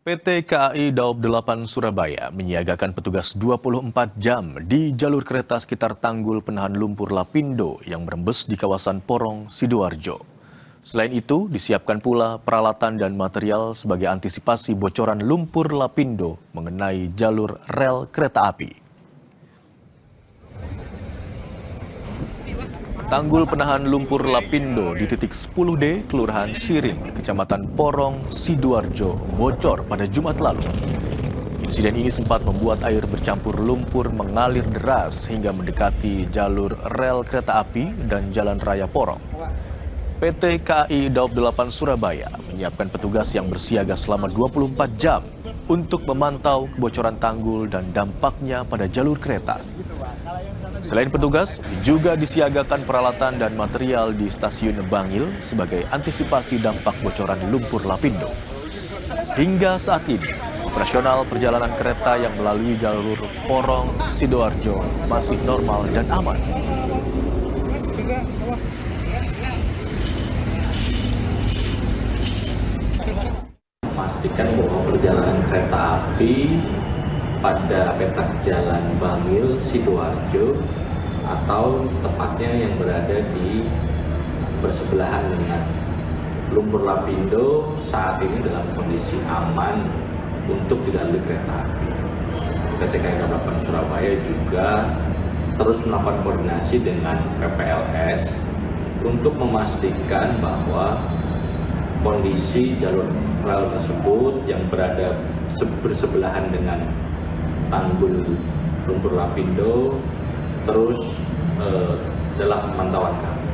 PT KAI Daob 8 Surabaya menyiagakan petugas 24 jam di jalur kereta sekitar Tanggul Penahan Lumpur Lapindo yang merembes di kawasan Porong, Sidoarjo. Selain itu, disiapkan pula peralatan dan material sebagai antisipasi bocoran lumpur Lapindo mengenai jalur rel kereta api. Tanggul Penahan Lumpur Lapindo di titik 10D, Kelurahan Siring, Kecamatan Porong, Sidoarjo, bocor pada Jumat lalu. Insiden ini sempat membuat air bercampur lumpur mengalir deras hingga mendekati jalur rel kereta api dan jalan raya Porong. PT KAI Daob 8 Surabaya menyiapkan petugas yang bersiaga selama 24 jam untuk memantau kebocoran tanggul dan dampaknya pada jalur kereta. Selain petugas, juga disiagakan peralatan dan material di stasiun Bangil sebagai antisipasi dampak bocoran lumpur Lapindo. Hingga saat ini, operasional perjalanan kereta yang melalui jalur Porong, Sidoarjo masih normal dan aman. Memastikan bahwa perjalanan kereta api pada petak jalan Bangil, Sidoarjo, atau tepatnya yang berada di bersebelahan dengan lumpur Lapindo saat ini dalam kondisi aman untuk dilalui kereta api. PT KAI Daob 8 Surabaya juga terus melakukan koordinasi dengan PPLS untuk memastikan bahwa kondisi jalur rel tersebut yang berada bersebelahan dengan tanggul lumpur Lapindo terus dalam pemantauan kami.